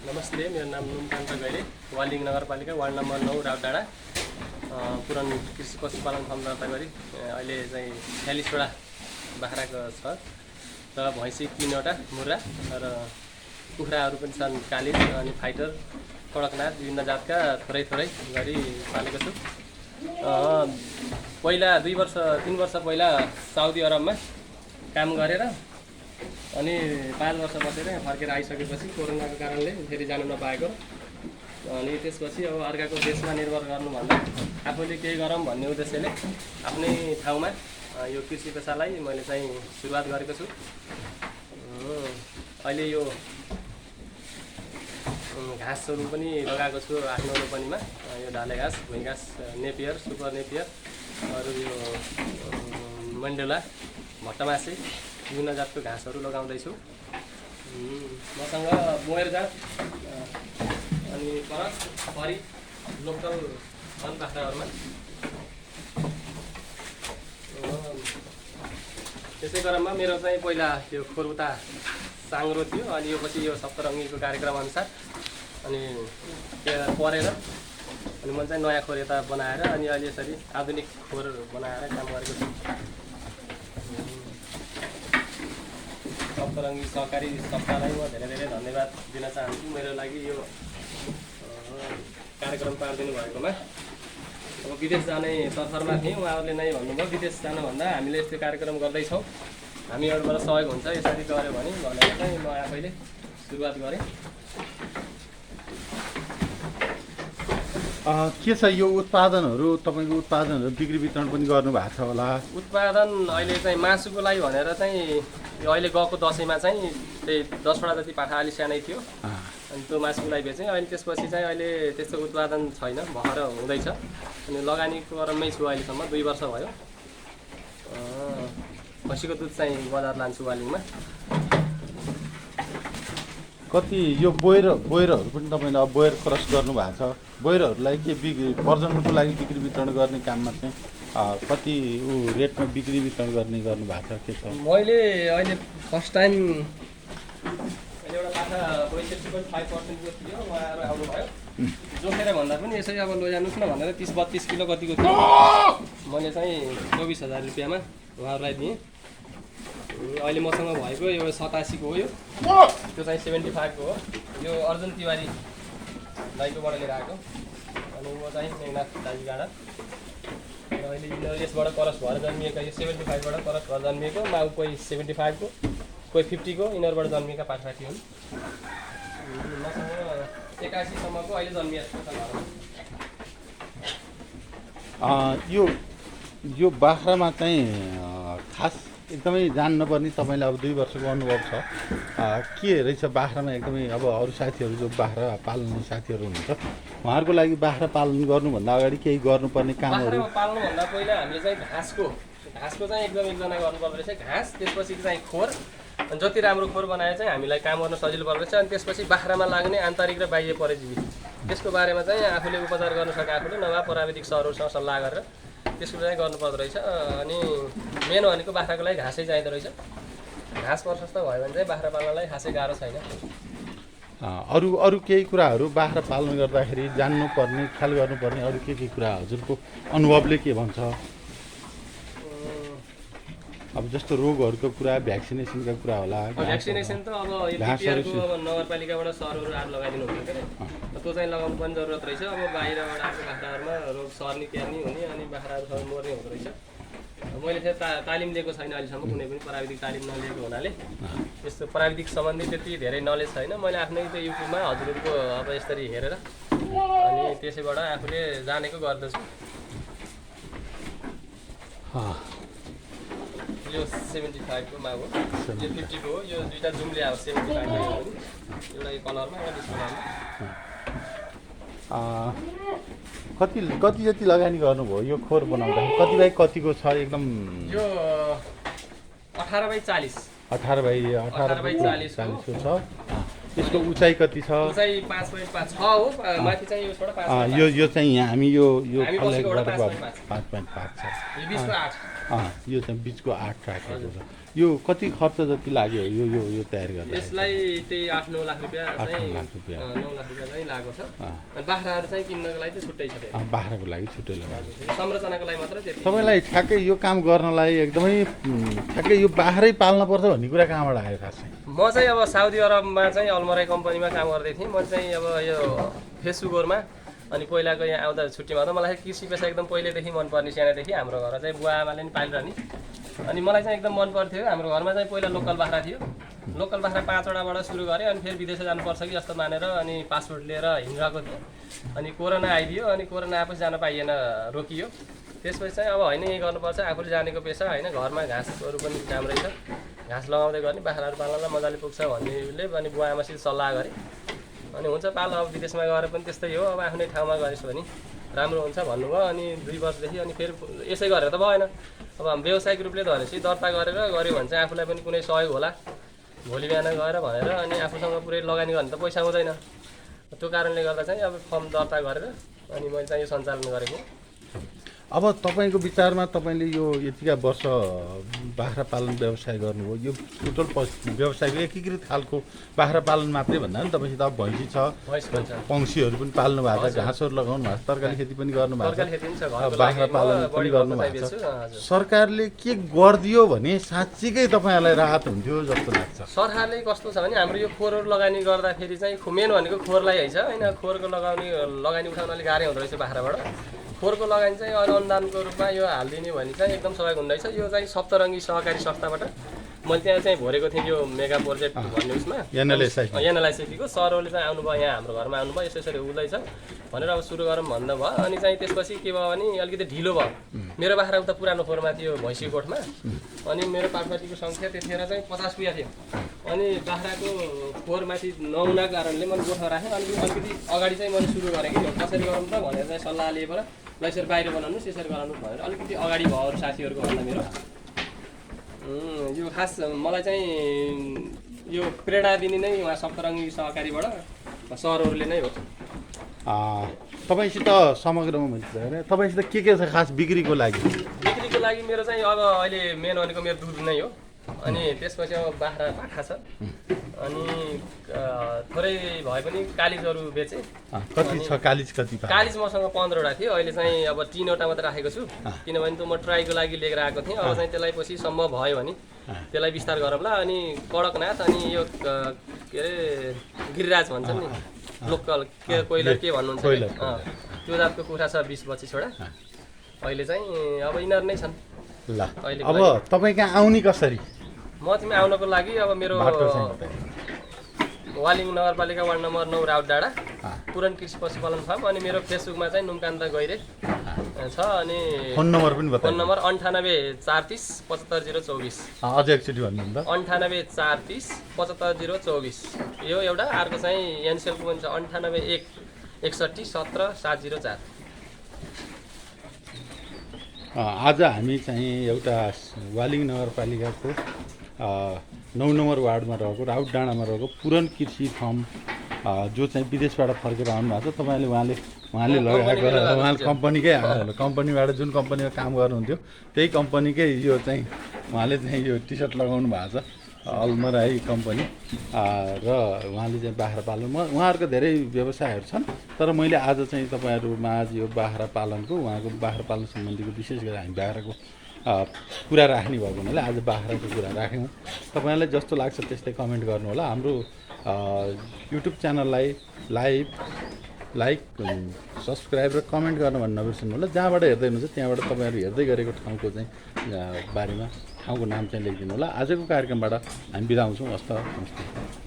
नमस्ते, मेरो नाम नुमकान्त गैरे, वालिङ नगरपालिका वार्ड नम्बर 9 राउडाँडा। पुरानो कृषि पशुपालन फार्म दर्ता गरी अहिले चाहिँ 46वटा बाख्राको छ र भैँसी 3वटा मुर्रा र कुखुराहरू पनि छन्, कालिज अनि फाइटर, कडकनाथ विभिन्न जातका थोरै गरी पालेको छु। पहिला 3 वर्ष पहिला साउदी अरबमा काम गरेर अनि 5 वर्ष बसेर फर्केर आइसकेपछि कोरोनाको कारणले फेरि जानु नपाएको अनि त्यसपछि अब अर्काको देशमा निर्भर गर्नुभन्दा आफूले केही गरौँ भन्ने उद्देश्यले आफ्नै ठाउँमा यो कृषि पेसालाई मैले चाहिँ सुरुवात गरेको छु। अहिले यो घाँसहरू पनि लगाएको छु आफ्नो रोपनीमा, यो ढाले घाँस, भुइँ घाँस, नेपियर, सुपर नेपियर, अरू यो मण्डेला, भट्टमासे, विभिन्न जातको घाँसहरू लगाउँदैछु। मसँग बोयर जात अनि परस परी लोकल छन् बाख्राहरूमा। त्यसै क्रममा मेरो चाहिँ पहिला त्यो खोरुता साङ्ग्रो थियो, अनि यो पछि यो सप्तरङ्गीको कार्यक्रम अनुसार अनि त्यो परेर अनि मैले चाहिँ नयाँ खोर यता बनाएर अनि अहिले यसरी आधुनिक खोर बनाएर काम गरेको छु। सप्तरङ्गी सहकारी संस्थालाई म धेरै धन्यवाद दिन चाहन्छु मेरो लागि यो कार्यक्रम पारिदिनु भएकोमा। अब विदेश जाने तर्फरमा थिएँ, उहाँहरूले नै भन्नुभयो विदेश जानुभन्दा हामीले यस्तो कार्यक्रम गर्दैछौँ, हामीहरूबाट सहयोग हुन्छ यसरी गऱ्यो भने भनेर चाहिँ म आफैले सुरुवात गरेँ। के छ यो उत्पादनहरू, तपाईँको उत्पादनहरू बिक्री वितरण पनि गर्नुभएको छ होला? उत्पादन अहिले चाहिँ मासुको लागि भनेर चाहिँ यो अहिले गएको दसैँमा चाहिँ त्यही 10वटा जति पाठा अलि सानै थियो, अनि त्यो मासुको लागि बेचेँ। अहिले त्यसपछि चाहिँ अहिले त्यस्तो उत्पादन छैन, भएर हुँदैछ। अनि लगानीको क्रममै छु अहिलेसम्म, 2 वर्ष भयो। खसीको दुध चाहिँ बजार लान्छु वालिङमा। कति यो बोयरहरू पनि तपाईँले अब बोयर क्रस गर्नुभएको छ, बोयरहरूलाई के प्रजननको लागि बिक्री वितरण गर्ने काममा चाहिँ कति रेटमा बिक्री वितरण गर्नुभएको छ, के छ? मैले अहिले फर्स्ट टाइम एउटा पाठा 62.5% थियो, उहाँहरू आउनुभयो जोखेर भन्दा पनि यसै अब लैजानुहोस् न भनेर 30-32 किलो कतिको थियो, मैले चाहिँ 24,000 रुपियाँमा उहाँहरूलाई दिएँ। अहिले मसँग भएको यो 87 को हो, यो त्यो चाहिँ 75 को हो। यो अर्जुन तिवारी दाइकोबाट लिएर आएको, अनि म चाहिँ मेघनाथ दाइगाडा। अहिले यिनीहरू यसबाट क्रस भएर जन्मिएका, यो 75बाट क्रस भएर जन्मिएको, माउ कोही 75 को, कोही 50 को, यिनीहरूबाट जन्मिएका पाठपाठी हुन्। मसँग 81 सम्मको अहिले जन्मिएको छ घरमा। यो बाख्रामा चाहिँ खास एकदमै जान्नुपर्ने, तपाईँले अब 2 वर्षको अनुभव छ, के रहेछ बाख्रामा एकदमै? अब अरू साथीहरू जो बाख्रा पाल्ने साथीहरू हुनुहुन्छ उहाँहरूको लागि बाख्रा पालन गर्नुभन्दा अगाडि केही गर्नुपर्ने कामहरू? पाल्नुभन्दा पहिला हामीले चाहिँ घाँसको चाहिँ एकदम एकजना गर्नुपर्दो रहेछ, घाँस, त्यसपछि चाहिँ खोर, अनि जति राम्रो खोर बनाए चाहिँ हामीलाई काम गर्न सजिलो पर्दो रहेछ। अनि त्यसपछि बाख्रामा लाग्ने आन्तरिक र बाह्य परजीवी, त्यसको बारेमा चाहिँ आफूले उपचार गर्न सके आफूले, नभए प्राविधिक सरहरूसँग सल्लाह गरेर त्यसको चाहिँ गर्नुपर्दो रहेछ। अनि मेन भनेको बाख्राको लागि घाँसै चाहिँदो रहेछ, घाँस प्रशस्त भयो भने चाहिँ बाख्रा पाल्नलाई खासै गाह्रो छैन। अरू केही कुराहरू बाख्रा पालन गर्दाखेरि जान्नुपर्ने, ख्याल गर्नुपर्ने अरू के कुरा हजुरको अनुभवले के भन्छ? अब जस्तो रोगहरूको कुरा, भ्याक्सिनेसनका कुरा होला। भ्याक्सिनेसन त अब नगरपालिकाबाट सरहरू आएर लगाइदिनु हुन्छ के, त्यो चाहिँ लगाउनु पनि जरुरत रहेछ। अब बाहिरबाट आएको बाख्राहरूमा रोग सर्ने क्यार्ने हुने अनि बाख्राहरू सबै मर्ने हुँदो रहेछ। मैले चाहिँ तालिम लिएको छैन अहिलेसम्म, कुनै पनि प्राविधिक तालिम नलिएको हुनाले यस्तो प्राविधिक सम्बन्धी त्यति धेरै नलेज छैन। मैले आफ्नै त्यो युट्युबमा हजुरहरूको अब यसरी हेरेर अनि त्यसैबाट आफूले जानेको गर्दछु। यो 75 को माउ हो, यो 50 को हो, यो दुईवटा जुम्ले आयो 75 को, एउटा यो कलरमा एउटा डिस कलरमा। कति जति लगानी गर्नुभयो यो खोर बनाउँदाखेरि? कति बाई कतिको छ? एकदम यो 18 बाई 40 को छ। यसको उचाइ कति छ? उचाइ 5.5 छ हो, माथि चाहिँ यसबाट 5.5। यो चाहिँ यहाँ हामी यो 5.5 5.5 छ। यो 20 को 8 यो चाहिँ बिचको 8 राखेको छ। यो कति खर्च जति लाग्यो यो यो यो तयार गर्दा? यसलाई त्यही 8-9 लाख रुपियाँ 8-9 लाख रुपियाँ 9 लाख रुपियाँ चाहिँ लागेको छ। अनि बाख्राहरू चाहिँ किन्नको लागि चाहिँ छुट्टै छ त्यो। बाख्राको लागि छुट्टै लगाएको। संरचनाको लागि मात्र त्यति। तपाईँलाई ठ्याक्कै यो काम गर्नलाई एकदमै ठ्याक्कै यो बाख्रै पाल्नुपर्छ भन्ने कुरा कहाँबाट आयो खास चाहिँ? म चाहिँ अब साउदी अरबमा चाहिँ अलमराई कम्पनीमा काम गर्दै थिएँ। म चाहिँ अब यो फेसबुकमा अनि पहिलाको यहाँ आउँदा छुट्टीमा त मलाई कृषि पेसा एकदम पहिल्यैदेखि मनपर्ने सानैदेखि। हाम्रो घर चाहिँ बुवा आमाले नि पालिरहने अनि मलाई चाहिँ एकदम मन पर्थ्यो। हाम्रो घरमा चाहिँ पहिला लोकल बाख्रा थियो। लोकल बाख्रा 5वटाबाट सुरु गरेँ अनि फेरि विदेश जानुपर्छ कि जस्तो मानेर अनि पासपोर्ट लिएर हिँडिरहेको थिएँ। अनि कोरोना आइदियो अनि कोरोना आएपछि जान पाइएन, रोकियो। त्यसपछि चाहिँ अब होइन यही गर्नुपर्छ, आफूले जानेको पेसा होइन, घरमा घाँसहरू पनि राम्रै छ, घाँस लगाउँदै गर्ने, बाख्राहरू पाल्नलाई मजाले पुग्छ भन्नेले अनि बुवा आमासित सल्लाह गरेँ। अनि हुन्छ पाल, अब विदेशमा गएर पनि त्यस्तै हो, अब आफ्नै ठाउँमा गरिस् भने राम्रो हुन्छ भन्नुभयो। अनि 2 वर्षदेखि अनि फेरि यसै गरेर त भएन। अब हामी व्यावसायिक रूपले भनेपछि दर्ता गरेर गऱ्यो भने चाहिँ आफूलाई पनि कुनै सहयोग होला भोलि बिहान गएर भनेर। अनि आफूसँग पुरै लगानी गर्ने त पैसा हुँदैन। त्यो कारणले गर्दा चाहिँ अब फर्म दर्ता गरेर अनि मैले चाहिँ यो सञ्चालन गरेको। अब तपाईँको विचारमा तपाईँले यो यतिका वर्ष बाख्रा पालन व्यवसाय गर्नुभयो, यो टोटल व्यवसायको एकीकृत खालको बाख्रा पालन मात्रै भन्दा पनि तपाईँसित अब भैँसी छ, पंक्षीहरू पनि पाल्नु भएको छ, घाँसहरू लगाउनु भएको छ, तरकारी खेती पनि गर्नु भएको छ, बाख्रा पालन पनि गर्नु भएको छ। सरकारले के गरिदियो भने साँच्चीकै तपाईँहरूलाई राहत हुन्थ्यो जस्तो लाग्छ? सरकारले कस्तो छ भने हाम्रो यो खोरहरू लगानी गर्दाखेरि चाहिँ मेन भनेको खोरलाई है छ होइन। खोरको लगानी उठाउन अलिक गाह्रै हुँदो रहेछ बाख्राबाट। खोरको लगानी चाहिँ अनुदानको रूपमा यो हालिदिने भने चाहिँ एकदम सहयोग हुँदैछ। यो चाहिँ सप्तरङ्गी सहकारी संस्थाबाट मैले त्यहाँ चाहिँ भरेको थिएँ यो मेगा प्रोजेक्ट भन्ने उसमा एनएलआइसिपीको सरहरूले चाहिँ आउनुभयो, यहाँ हाम्रो घरमा आउनुभयो, यसरी हुँदैछ भनेर अब सुरु गरौँ भन्नुभयो। अनि चाहिँ त्यसपछि के भयो भने अलिकति ढिलो भयो। मेरो बाख्रा उता पुरानो खोरमा थियो भैँसी गोठमा। अनि मेरो पार्टीको सङ्ख्या त्यतिखेर चाहिँ 50 पुगेको थियो। अनि बाख्राको खोरमाथि नहुनाको कारणले मैले गोठमा राखेँ। अनि अलिकति अगाडि चाहिँ मैले सुरु गरेँ कि कसरी गरौँ त भनेर चाहिँ सल्लाह लिएर ल यसरी बाहिर बनाउनुहोस्, यसरी गराउनु भनेर अलिकति अगाडि भयो अरू साथीहरूको भन्दा मेरो। यो खास मलाई चाहिँ यो प्रेरणा दिने नै उहाँ सप्तरङ्गी सहकारीबाट सरहरूले नै हो। तपाईँसित समग्रमा मैले तपाईँसित के छ खास बिक्रीको लागि? बिक्रीको लागि मेरो चाहिँ अब अहिले मेन भनेको मेरो दुध नै हो। अनि त्यसपछि अब बाख्रा पाठा छ। अनि थोरै भए पनि कालिजहरू बेचेँ। कति छ कालिज? कालिज मसँग 15वटा थियो। अहिले चाहिँ अब 3वटा मात्र राखेको छु, किनभने त म ट्राईको लागि लिएर आएको थिएँ। अब चाहिँ त्यसलाई पछि सम्भव भयो भने त्यसलाई विस्तार गरौँला। अनि कडकनाथ अनि यो के अरे गिरिराज भन्छ नि लोकल कोइलर के भन्नुहुन्छ त्यो जातको कुखुरा छ 20-25 वटा। अहिले चाहिँ अब यिनीहरू नै छन्। ल अब तपाईँ कहाँ आउने कसरी? म तिमी आउनको लागि अब मेरो वालिङ नगरपालिका वार्ड नम्बर 9 राउत डाँडा पुरन कृषि पशुपालन फार्म। अनि मेरो फेसबुकमा चाहिँ नुमकान्त गैरे छ। अनि फोन नम्बर पनि बताउनु। Phone number 98 430 75024। अझै एकचोटि भन्नुहुन्छ? 98 430 75024 यो एउटा। अर्को चाहिँ एनसेलको पनि छ 98 1 61 17 704। आज हामी चाहिँ एउटा वालिङ नगरपालिकाको 9 नम्बर वार्डमा रहेको राउत डाँडामा रहेको पुरन कृषि फार्म जो चाहिँ विदेशबाट फर्केर आउनु भएको छ। तपाईँले उहाँले लगाएको उहाँले कम्पनीबाट जुन कम्पनीमा काम गर्नुहुन्थ्यो त्यही कम्पनीकै यो चाहिँ उहाँले चाहिँ यो टी सर्ट लगाउनु भएको छ, अलमराई कम्पनी। र उहाँले चाहिँ बाख्रा पालन उहाँहरूको धेरै व्यवसायहरू छन्। तर मैले आज चाहिँ तपाईँहरूमा आज यो बाख्रा पालनको उहाँको बाख्रा पालन सम्बन्धीको विशेष गरी हामी बाख्राको कुरा राख्ने भएको हुनाले आज बाख्राको कुरा राख्यौँ। तपाईँलाई जस्तो लाग्छ त्यस्तै कमेन्ट गर्नुहोला। हाम्रो युट्युब च्यानललाई लाइक सब्सक्राइब र कमेन्ट गर्न भन्नु नबिर्सनु होला। जहाँबाट हेर्दै हुनुहुन्छ त्यहाँबाट तपाईँहरू हेर्दै गरेको ठाउँको चाहिँ बारेमा ठाउँको नाम चाहिँ लेखिदिनु होला। आजको कार्यक्रमबाट हामी बिदा हुन्छौँ। हस्त नमस्ते।